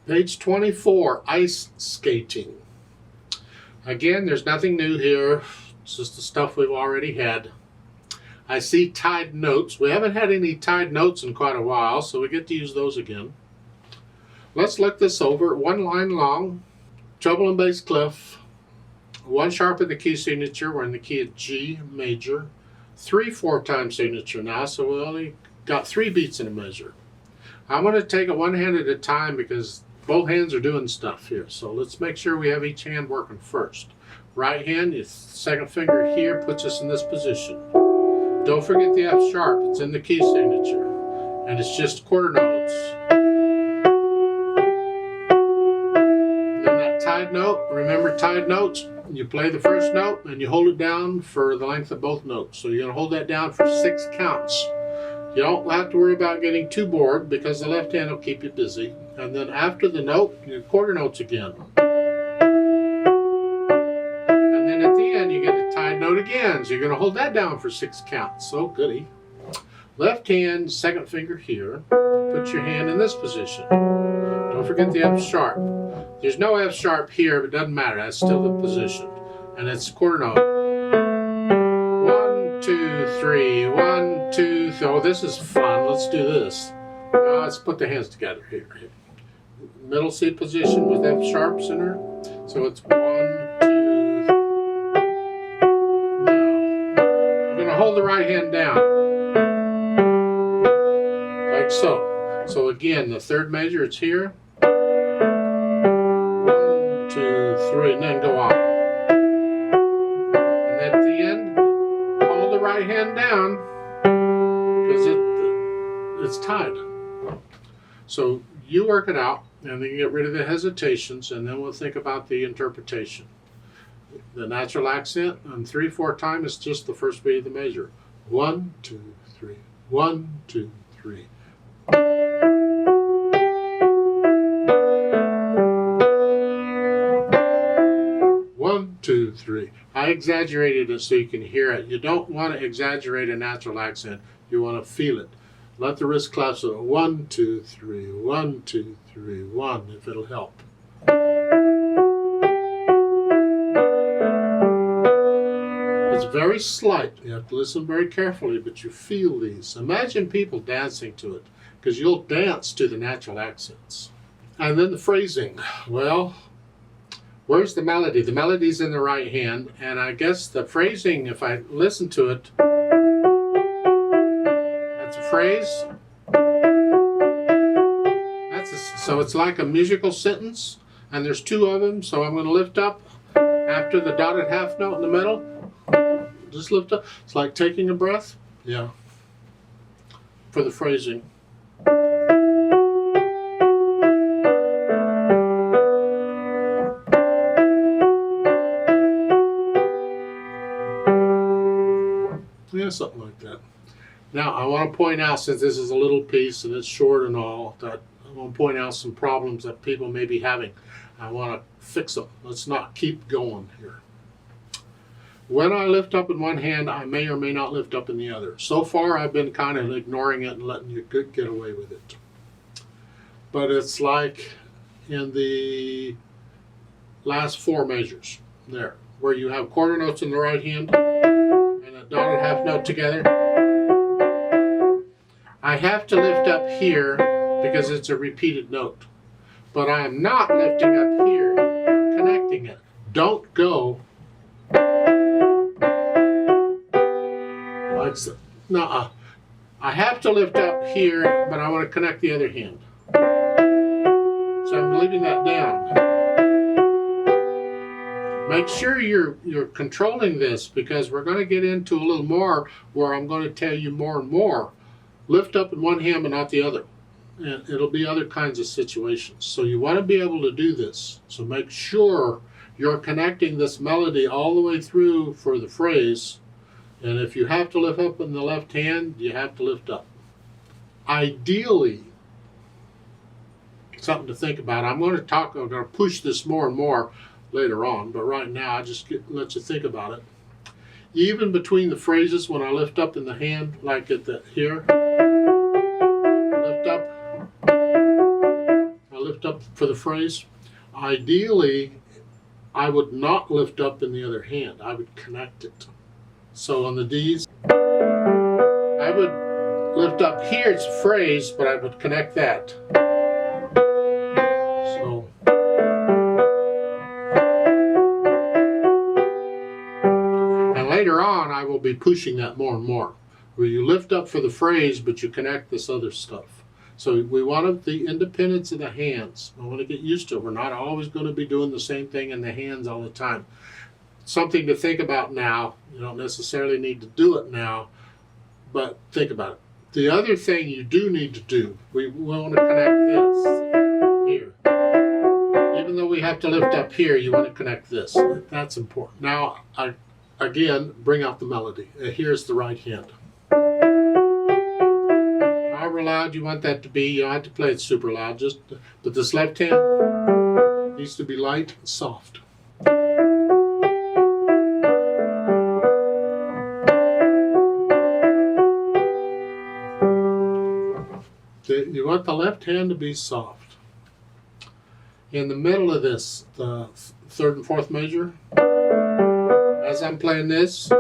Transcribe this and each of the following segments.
Page 24, ice skating. Again, there's nothing new here. It's just the stuff we've already had. I see tied notes. We haven't had any tied notes in quite a while, so we get to use those again. Let's look this over. One line long, treble and bass clef, one sharp in the key signature. We're in the key of G major. 3 4-time signature now, so we only got 3 beats in a measure. I'm going to take it one hand at a time because both hands are doing stuff here. So let's make sure we have each hand working first. Right hand, your second finger here puts us in this position. Don't forget the F sharp, it's in the key signature. And it's just quarter notes. And then that tied note, remember tied notes? You play the first note and you hold it down for the length of both notes. So you're going to hold that down for 6 counts. You don't have to worry about getting too bored because the left hand will keep you busy. And then after the note, your quarter notes again. And then at the end, you get a tied note again. So you're going to hold that down for 6 counts. So goody. Left hand, second finger here. Put your hand in this position. Don't forget the F sharp. There's no F sharp here, but it doesn't matter. That's still the position. And it's quarter note. 1, 2, 3. 1, 2, 3. Oh, this is fun. Let's do this. Let's put the hands together here. Middle C position with F sharps in her. So it's 1, 2. Now, I'm going to hold the right hand down. Like so. So again, the third measure, it's here. 1, 2, 3, and then go on. And at the end, hold the right hand down because it's tied. So you work it out, and then you get rid of the hesitations, and then we'll think about the interpretation. The natural accent on 3 4 time is just the first beat of the measure. 1, 2, 3. 1, 2, 3. One, 2, 3. I exaggerated it so you can hear it. You don't want to exaggerate a natural accent. You want to feel it. Let the wrist clap so 1, 2, 3, 1, 2, 3, 1, if it'll help. It's very slight. You have to listen very carefully, but you feel these. Imagine people dancing to it, because you'll dance to the natural accents. And then the phrasing. Well, where's the melody? The melody's in the right hand, and I guess the phrasing, if I listen to it, that's a phrase. So it's like a musical sentence, and there's 2 of them, so I'm going to lift up after the dotted half note in the middle. Just lift up. It's like taking a breath. Yeah. For the phrasing. Yeah, something like that. Now, I want to point out, since this is a little piece and it's short and all, that I want to point out some problems that people may be having. I want to fix them. Let's not keep going here. When I lift up in one hand, I may or may not lift up in the other. So far, I've been kind of ignoring it and letting you get away with it. But it's like in the last 4 measures there, where you have quarter notes in the right hand and a dotted half note together. I have to lift up here because it's a repeated note. But I am not lifting up here, connecting it. Don't go like so. Nuh-uh. I have to lift up here, but I want to connect the other hand. So I'm leaving that down. Make sure you're controlling this, because we're going to get into a little more where I'm going to tell you more and more. Lift up in one hand but not the other. And it'll be other kinds of situations. So you want to be able to do this. So make sure you're connecting this melody all the way through for the phrase. And if you have to lift up in the left hand, you have to lift up. Ideally, something to think about. I'm going to push this more and more later on, but right now I just let you think about it. Even between the phrases, when I lift up in the hand, like at here, I lift up for the phrase. Ideally, I would not lift up in the other hand. I would connect it. So on the D's, I would lift up here, it's a phrase, but I would connect that. So. And later on, I will be pushing that more and more, where you lift up for the phrase, but you connect this other stuff. So we want the independence of the hands. I want to get used to it. We're not always going to be doing the same thing in the hands all the time. Something to think about now. You don't necessarily need to do it now, but think about it. The other thing you do need to do, we want to connect this here. Even though we have to lift up here, you want to connect this. That's important. Now, again, bring out the melody. Here's the right hand. However loud you want that to be, you don't have to play it super loud. But this left hand needs to be light and soft. You want the left hand to be soft. In the middle of this, the third and fourth measure, as I'm playing this, I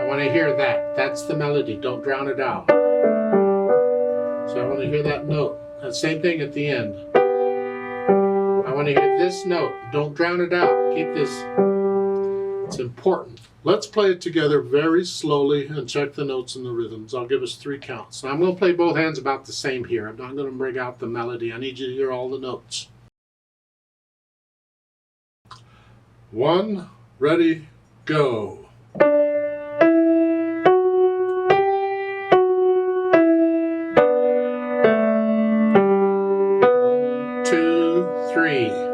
want to hear that. That's the melody. Don't drown it out. So I want to hear that note. And same thing at the end. I want to hear this note. Don't drown it out. Keep this. It's important. Let's play it together very slowly and check the notes and the rhythms. I'll give us 3 counts. Now I'm going to play both hands about the same here. I'm not going to bring out the melody. I need you to hear all the notes. 1, ready, go. 2, 3.